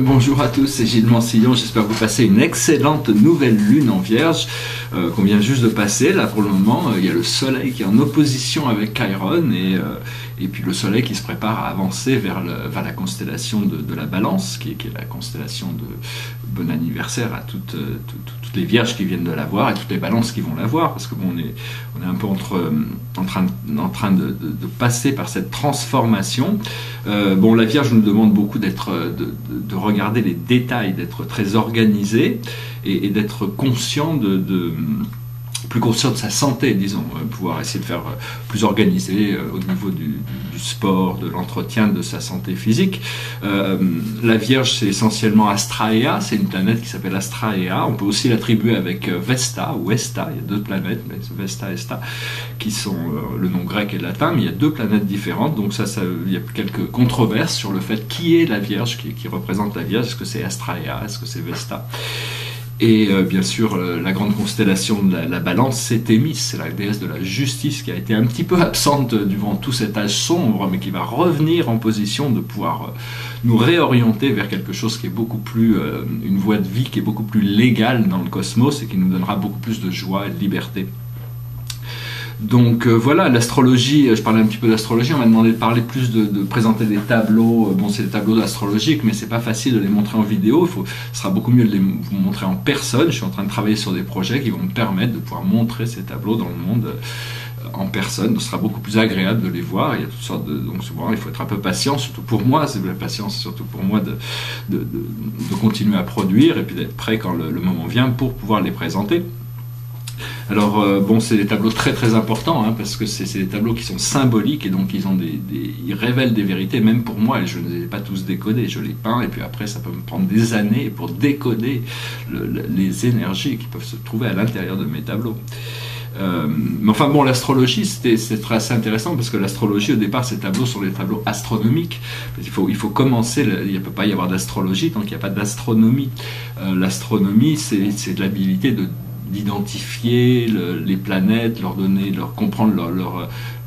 Bonjour à tous, c'est Gilles Mancillon, j'espère que vous passez une excellente nouvelle lune en Vierge qu'on vient juste de passer. Là pour le moment, il y a le soleil qui est en opposition avec Chiron et puis le soleil qui se prépare à avancer vers la constellation de la Balance, qui est la constellation de bon anniversaire à toutes les Vierges qui viennent de la voir et toutes les Balances qui vont la voir, parce que bon, on est un peu en train de passer par cette transformation. Bon, la Vierge nous demande beaucoup de regarder les détails, d'être très organisé et d'être conscient plus conscient de sa santé, disons, pouvoir essayer de faire plus organisé au niveau du sport, de l'entretien de sa santé physique. La Vierge, c'est essentiellement Astraea, c'est une planète qui s'appelle Astraea. On peut aussi l'attribuer avec Vesta ou Esta, il y a deux planètes, mais Vesta et Esta, qui sont le nom grec et latin, mais il y a deux planètes différentes, donc il y a quelques controverses sur le fait qui est la Vierge, qui représente la Vierge, est-ce que c'est Astraea, est-ce que c'est Vesta? Et bien sûr, la grande constellation de la Balance, c'est Thémis, c'est la déesse de la justice qui a été un petit peu absente durant tout cet âge sombre, mais qui va revenir en position de pouvoir nous réorienter vers quelque chose qui est beaucoup plus, une voie de vie qui est beaucoup plus légale dans le cosmos et qui nous donnera beaucoup plus de joie et de liberté. Donc voilà, l'astrologie, je parlais un petit peu d'astrologie, on m'a demandé de parler plus de présenter des tableaux, bon c'est des tableaux astrologiques, mais c'est pas facile de les montrer en vidéo, ce sera beaucoup mieux de vous montrer en personne. Je suis en train de travailler sur des projets qui vont me permettre de pouvoir montrer ces tableaux dans le monde en personne, donc ce sera beaucoup plus agréable de les voir. Il y a toutes sortes donc souvent il faut être un peu patient, surtout pour moi, c'est de la patience surtout pour moi de continuer à produire et puis d'être prêt quand le moment vient pour pouvoir les présenter. Alors bon, c'est des tableaux très très importants, hein, parce que c'est des tableaux qui sont symboliques et donc ils révèlent des vérités, même pour moi, et je ne les ai pas tous décodés, je les peins et puis après ça peut me prendre des années pour décoder les énergies qui peuvent se trouver à l'intérieur de mes tableaux. Mais enfin bon, l'astrologie c'est assez intéressant parce que l'astrologie au départ ces tableaux sont des tableaux astronomiques. Il faut commencer, il ne peut pas y avoir d'astrologie tant qu'il n'y a pas d'astronomie. L'astronomie c'est de l'habilité d'identifier les planètes, leur comprendre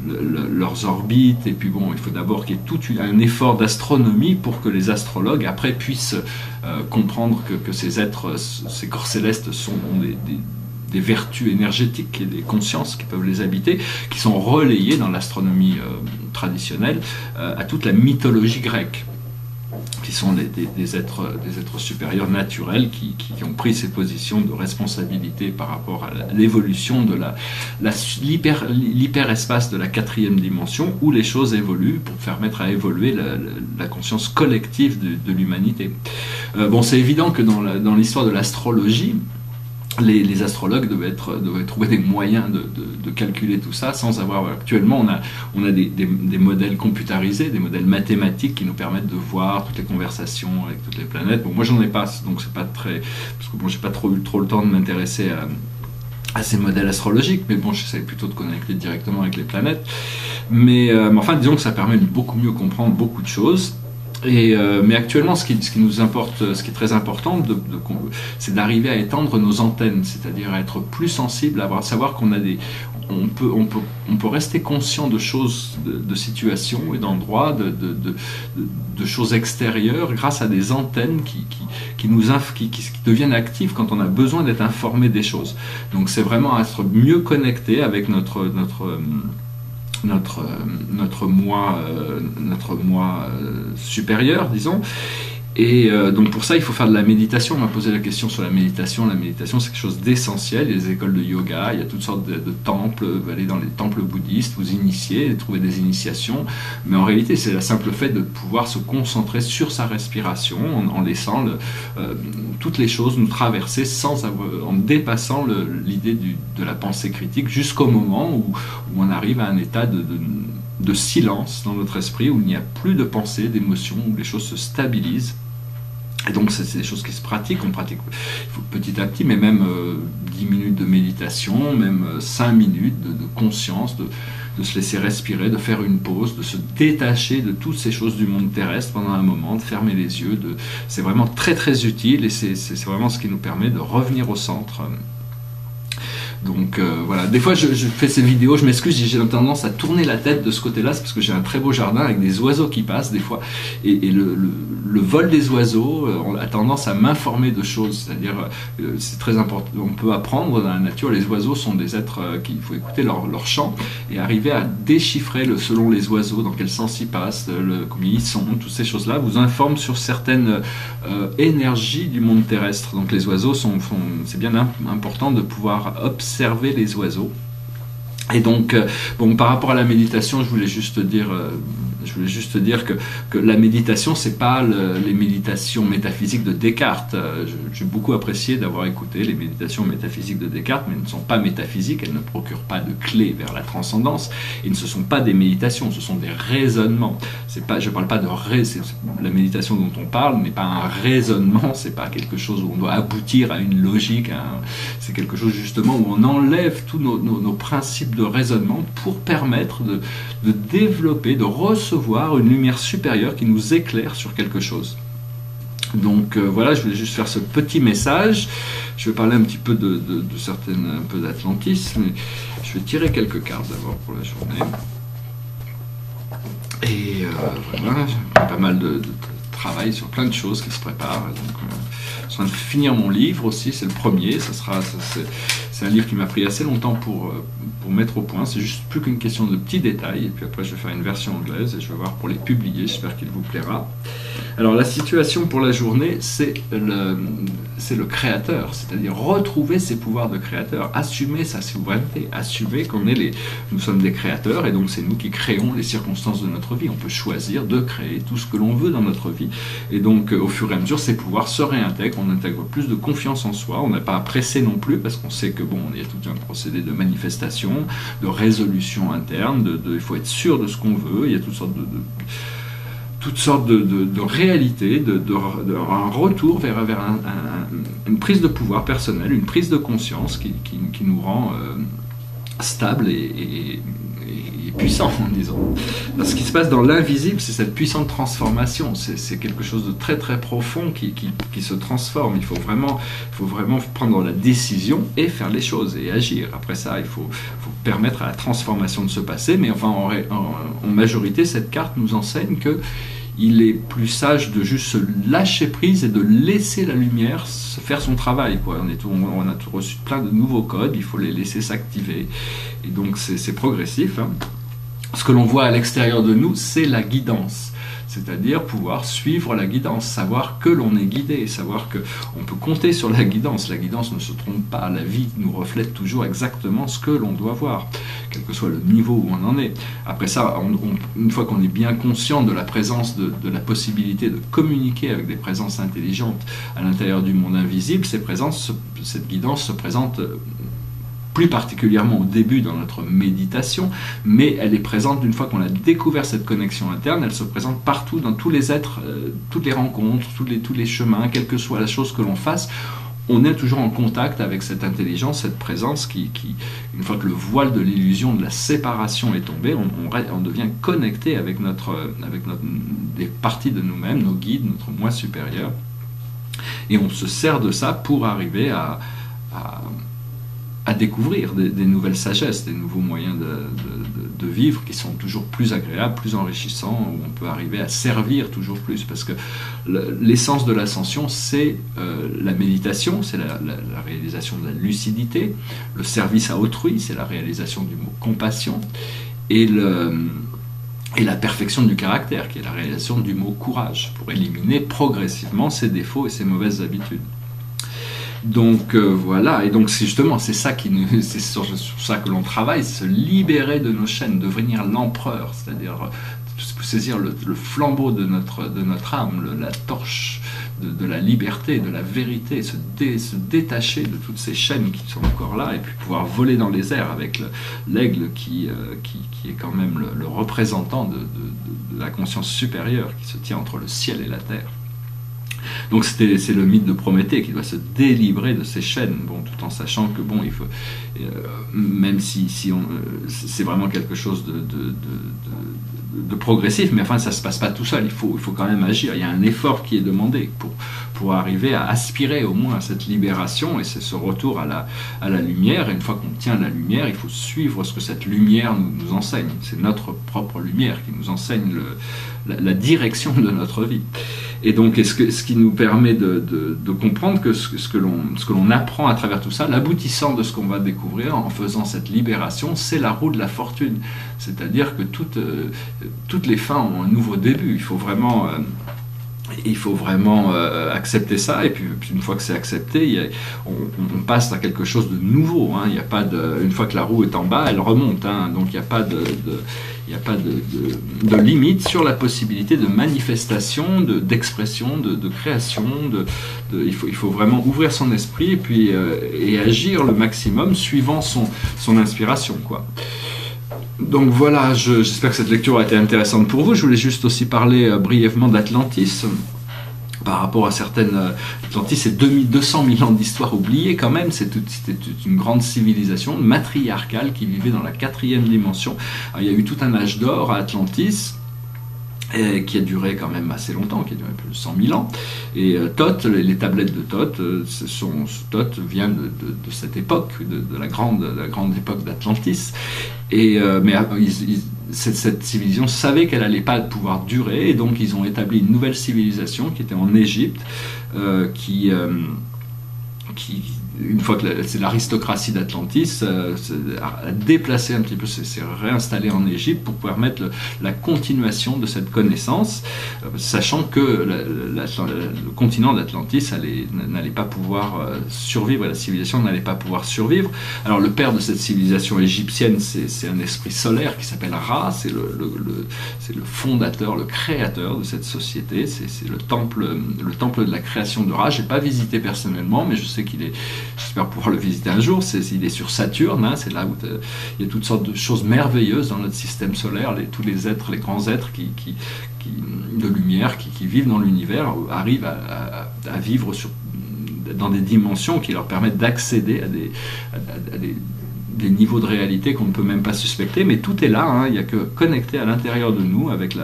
leurs orbites, et puis bon, il faut d'abord qu'il y ait tout un effort d'astronomie pour que les astrologues après puissent comprendre que ces êtres, ces corps célestes ont des vertus énergétiques et des consciences qui peuvent les habiter, qui sont relayées dans l'astronomie traditionnelle à toute la mythologie grecque, qui sont des êtres supérieurs naturels qui ont pris ces positions de responsabilité par rapport à l'évolution de l'hyperespace de la 4e dimension, où les choses évoluent pour permettre à évoluer la conscience collective de l'humanité. Bon, c'est évident que dans l'histoire de l'astrologie, les astrologues devaient trouver des moyens de calculer tout ça sans avoir... Actuellement, on a des modèles computarisés, des modèles mathématiques qui nous permettent de voir toutes les conversations avec toutes les planètes. Bon, moi, j'en ai pas, donc c'est pas très... Parce que bon, j'ai pas eu trop le temps de m'intéresser à ces modèles astrologiques, mais bon, j'essaie plutôt de connecter directement avec les planètes. Mais enfin, disons que ça permet de beaucoup mieux comprendre beaucoup de choses. Mais actuellement, ce qui nous importe, ce qui est très important, c'est d'arriver à étendre nos antennes, c'est-à-dire à être plus sensible, à savoir qu'on a on peut rester conscient de choses, de situations et d'endroits, de choses extérieures grâce à des antennes qui deviennent actives quand on a besoin d'être informé des choses. Donc c'est vraiment être mieux connecté avec notre moi supérieur, disons. Et donc pour ça il faut faire de la méditation. On m'a posé la question sur la méditation. La méditation c'est quelque chose d'essentiel. Il y a des écoles de yoga, il y a toutes sortes de temples. Vous allez dans les temples bouddhistes, vous initier, trouver des initiations, mais en réalité c'est le simple fait de pouvoir se concentrer sur sa respiration en laissant toutes les choses nous traverser en dépassant l'idée de la pensée critique jusqu'au moment où on arrive à un état de silence dans notre esprit, où il n'y a plus de pensée, d'émotion, où les choses se stabilisent. Et donc c'est des choses qui se pratiquent, on pratique petit à petit, mais même 10 minutes de méditation, même 5 minutes de conscience, de se laisser respirer, de faire une pause, de se détacher de toutes ces choses du monde terrestre pendant un moment, de fermer les yeux. C'est vraiment très très utile et c'est vraiment ce qui nous permet de revenir au centre. Donc voilà, des fois je fais ces vidéos, je m'excuse, j'ai tendance à tourner la tête de ce côté-là, c'est parce que j'ai un très beau jardin avec des oiseaux qui passent des fois, et le vol des oiseaux a tendance à m'informer de choses, c'est-à-dire c'est très important, on peut apprendre dans la nature, les oiseaux sont des êtres qu'il faut écouter leur chant et arriver à déchiffrer selon les oiseaux, dans quel sens ils passent, combien ils sont, toutes ces choses-là vous informent sur certaines énergies du monde terrestre. Donc les oiseaux c'est bien important de pouvoir observer les oiseaux. Et donc, bon, par rapport à la méditation, je voulais juste dire que la méditation, c'est pas les méditations métaphysiques de Descartes. J'ai beaucoup apprécié d'avoir écouté les méditations métaphysiques de Descartes, mais elles ne sont pas métaphysiques, elles ne procurent pas de clé vers la transcendance, et ce ne sont pas des méditations, ce sont des raisonnements. Je parle pas de la méditation dont on parle n'est pas un raisonnement, c'est pas quelque chose où on doit aboutir à une logique, c'est quelque chose justement où on enlève tous nos principes de raisonnement pour permettre de développer, de recevoir une lumière supérieure qui nous éclaire sur quelque chose. Donc voilà, je voulais juste faire ce petit message. Je vais parler un petit peu un peu d'Atlantis, mais je vais tirer quelques cartes d'abord pour la journée. Et voilà, j'ai pas mal de travail sur plein de choses qui se préparent. Donc, je suis en train de finir mon livre aussi, c'est le premier. C'est un livre qui m'a pris assez longtemps pour mettre au point. C'est juste plus qu'une question de petits détails. Et puis après, je vais faire une version anglaise et je vais voir pour les publier. J'espère qu'il vous plaira. Alors, la situation pour la journée, c'est le créateur. C'est-à-dire retrouver ses pouvoirs de créateur, assumer sa souveraineté, assumer nous sommes des créateurs et donc c'est nous qui créons les circonstances de notre vie. On peut choisir de créer tout ce que l'on veut dans notre vie. Et donc, au fur et à mesure, ces pouvoirs se réintègrent. On intègre plus de confiance en soi. On n'a pas à presser non plus parce qu'on sait que il y a tout un procédé de manifestation, de résolution interne, il faut être sûr de ce qu'on veut, il y a toutes sortes de réalités, un retour vers une prise de pouvoir personnel, une prise de conscience qui nous rend stable et puissant, disons. Ce qui se passe dans l'invisible, c'est cette puissante transformation. C'est quelque chose de très très profond qui se transforme. Il faut vraiment prendre la décision et faire les choses et agir. Après ça, il faut permettre à la transformation de se passer. Mais enfin, en majorité, cette carte nous enseigne que il est plus sage de juste se lâcher prise et de laisser la lumière faire son travail, quoi. On a reçu plein de nouveaux codes, il faut les laisser s'activer. Et donc c'est progressif, hein. Ce que l'on voit à l'extérieur de nous, c'est la guidance. C'est-à-dire pouvoir suivre la guidance, savoir que l'on est guidé, savoir qu'on peut compter sur la guidance. La guidance ne se trompe pas, la vie nous reflète toujours exactement ce que l'on doit voir, quel que soit le niveau où on en est. Après ça, une fois qu'on est bien conscient de la présence, de la possibilité de communiquer avec des présences intelligentes à l'intérieur du monde invisible, cette guidance se présente plus particulièrement au début dans notre méditation, mais elle est présente une fois qu'on a découvert cette connexion interne, elle se présente partout dans tous les êtres, toutes les rencontres, tous les chemins, quelle que soit la chose que l'on fasse, on est toujours en contact avec cette intelligence, cette présence qui une fois que le voile de l'illusion de la séparation est tombé, on devient connecté avec des parties de nous-mêmes, nos guides, notre moi supérieur, et on se sert de ça pour arriver à découvrir des nouvelles sagesses, des nouveaux moyens de vivre qui sont toujours plus agréables, plus enrichissants, où on peut arriver à servir toujours plus, parce que l'essence de l'ascension, c'est la méditation, c'est la réalisation de la lucidité, le service à autrui, c'est la réalisation du mot compassion, et la perfection du caractère, qui est la réalisation du mot courage, pour éliminer progressivement ses défauts et ses mauvaises habitudes. Donc voilà, et donc c'est ça c'est sur ça que l'on travaille, se libérer de nos chaînes, devenir l'empereur, c'est-à-dire saisir le flambeau de notre âme, la torche de la liberté, de la vérité, se détacher de toutes ces chaînes qui sont encore là, et puis pouvoir voler dans les airs avec l'aigle qui est quand même le représentant de la conscience supérieure qui se tient entre le ciel et la terre. Donc c'est le mythe de Prométhée qui doit se délivrer de ses chaînes, tout en sachant que il faut, même si c'est vraiment quelque chose de progressif, mais enfin ça se passe pas tout seul. Il faut quand même agir. Il y a un effort qui est demandé pour pour arriver à aspirer au moins à cette libération, et c'est ce retour à la lumière. Et une fois qu'on tient la lumière, il faut suivre ce que cette lumière nous enseigne. C'est notre propre lumière qui nous enseigne la direction de notre vie. Et donc, ce qui nous permet de comprendre que ce que l'on apprend à travers tout ça, l'aboutissant de ce qu'on va découvrir en faisant cette libération, c'est la roue de la fortune. C'est-à-dire que toutes les fins ont un nouveau début. Il faut vraiment accepter ça, et puis une fois que c'est accepté, on passe à quelque chose de nouveau. Hein. Il y a pas une fois que la roue est en bas, elle remonte. Hein. Donc il n'y a pas de limite sur la possibilité de manifestation, d'expression, de création. Il faut vraiment ouvrir son esprit et agir le maximum suivant son inspiration, quoi. Donc voilà, j'espère que cette lecture a été intéressante pour vous. Je voulais juste aussi parler brièvement d'Atlantis. Par rapport à certaines... Atlantis, c'est 200 000 ans d'histoire oubliée quand même. C'était une grande civilisation matriarcale qui vivait dans la 4e dimension. Alors, il y a eu tout un âge d'or à Atlantis, qui a duré quand même assez longtemps, qui a duré plus de 100 000 ans. Et Thoth, les tablettes de Thoth, Thoth vient de cette époque, de la grande époque d'Atlantis. Mais cette civilisation savait qu'elle n'allait pas pouvoir durer, et donc ils ont établi une nouvelle civilisation qui était en Égypte, une fois que c'est l'aristocratie d'Atlantis a déplacé un petit peu, s'est réinstallé en Égypte pour permettre la continuation de cette connaissance, sachant que le continent d'Atlantis n'allait pas pouvoir survivre, la civilisation n'allait pas pouvoir survivre. Alors le père de cette civilisation égyptienne, c'est un esprit solaire qui s'appelle Ra, c'est le fondateur, le créateur de cette société, c'est le temple de la création de Ra. J'ai pas visité personnellement, mais je sais j'espère pouvoir le visiter un jour. Il est sur Saturne, hein, c'est là où il y a toutes sortes de choses merveilleuses dans notre système solaire. Tous les êtres, les grands êtres de lumière qui vivent dans l'univers arrivent à vivre dans des dimensions qui leur permettent d'accéder à des niveaux de réalité qu'on ne peut même pas suspecter. Mais tout est là, hein, il n'y a que connecté à l'intérieur de nous avec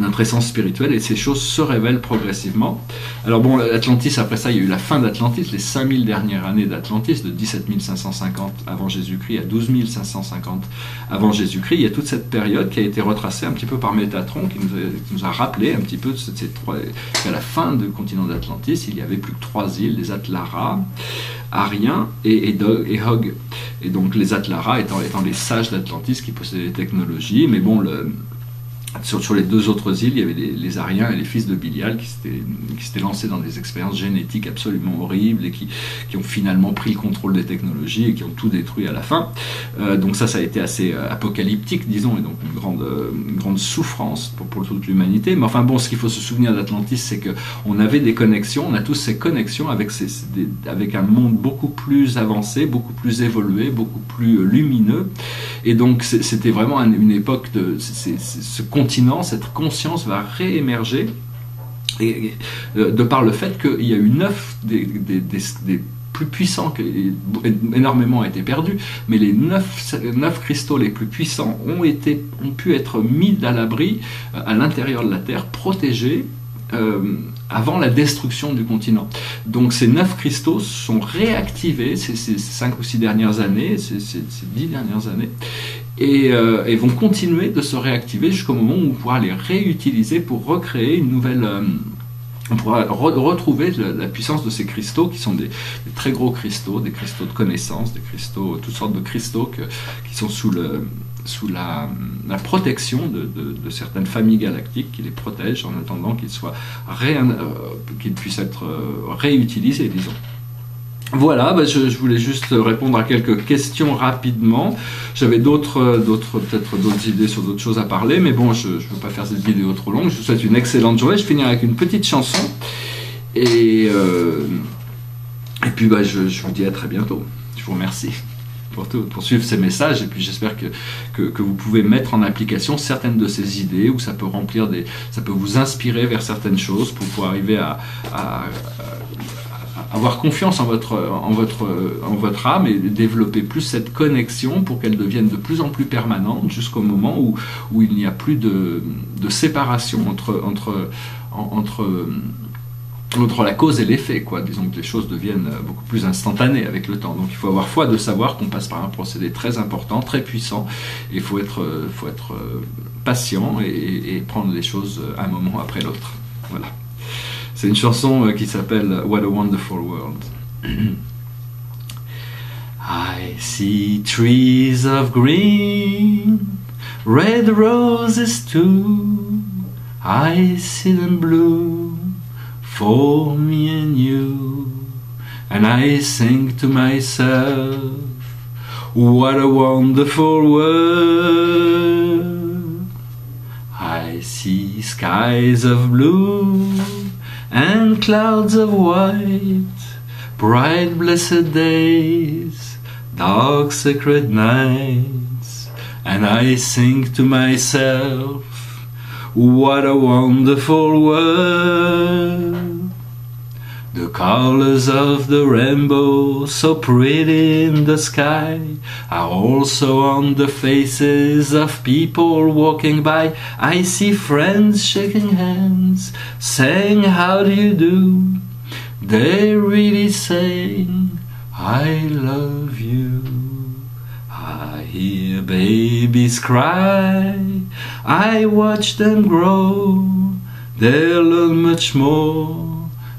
notre essence spirituelle, et ces choses se révèlent progressivement. Alors bon, Atlantis, après ça, il y a eu la fin d'Atlantis, les 5000 dernières années d'Atlantis, de 17 550 avant Jésus-Christ à 12 550 avant Jésus-Christ. Il y a toute cette période qui a été retracée un petit peu par Métatron, qui nous a rappelé un petit peu qu'à la fin du continent d'Atlantis, il n'y avait plus que 3 îles, les Atlara, Arien et Hog. Et donc les Atlara étant les sages d'Atlantis qui possédaient des technologies, mais bon, sur les 2 autres îles, il y avait les Ariens et les fils de Bilial qui s'étaient lancés dans des expériences génétiques absolument horribles et qui ont finalement pris le contrôle des technologies et qui ont tout détruit à la fin. Donc ça a été assez apocalyptique, disons, et donc une grande souffrance pour toute l'humanité. Mais enfin bon, ce qu'il faut se souvenir d'Atlantis, c'est qu'on avait des connexions, on a tous ces connexions avec un monde beaucoup plus avancé, beaucoup plus évolué, beaucoup plus lumineux. Et donc c'était vraiment une époque ce continent, cette conscience va réémerger, et de par le fait qu'il y a eu 9 des plus puissants, énormément ont été perdus, mais les 9 cristaux les plus puissants ont pu être mis à l'abri à l'intérieur de la Terre, protégés avant la destruction du continent. Donc ces 9 cristaux sont réactivés ces 5 ou 6 dernières années, ces 10 dernières années, et vont continuer de se réactiver jusqu'au moment où on pourra les réutiliser pour recréer une nouvelle... on pourra retrouver la puissance de ces cristaux qui sont des très gros cristaux, des cristaux de connaissance, des cristaux, toutes sortes de cristaux qui sont sous la protection de certaines familles galactiques qui les protègent en attendant qu'ils puissent être réutilisés, disons. Voilà, je voulais juste répondre à quelques questions rapidement. J'avais peut-être d'autres idées sur d'autres choses à parler, mais bon, je ne veux pas faire cette vidéo trop longue. Je vous souhaite une excellente journée. Je finirai avec une petite chanson. Et puis, je vous dis à très bientôt. Je vous remercie pour suivre ces messages, et puis j'espère que vous pouvez mettre en application certaines de ces idées, ou ça peut vous inspirer vers certaines choses pour arriver à avoir confiance en votre âme et développer plus cette connexion pour qu'elle devienne de plus en plus permanente jusqu'au moment où il n'y a plus de séparation entre entre la cause et l'effet, quoi. Disons que les choses deviennent beaucoup plus instantanées avec le temps. Donc il faut avoir foi de savoir qu'on passe par un procédé très important, très puissant, et il faut être patient et prendre les choses un moment après l'autre. Voilà. C'est une chanson qui s'appelle What a Wonderful World. I see trees of green, red roses too, I see them bloom for me and you, and I sing to myself, what a wonderful world. I see skies of blue and clouds of white, bright blessed days, dark sacred nights, and I sing to myself, what a wonderful world. The colors of the rainbow, so pretty in the sky, are also on the faces of people walking by. I see friends shaking hands, saying how do you do. They're really saying I love you. I hear babies cry, I watch them grow, they'll learn much more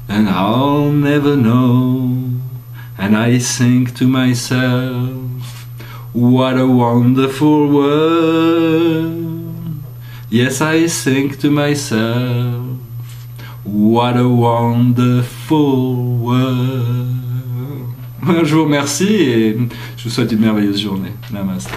and I'll never know. And I think to myself, what a wonderful world. Yes, I think to myself, what a wonderful world. Je vous remercie et je vous souhaite une merveilleuse journée. Namaste.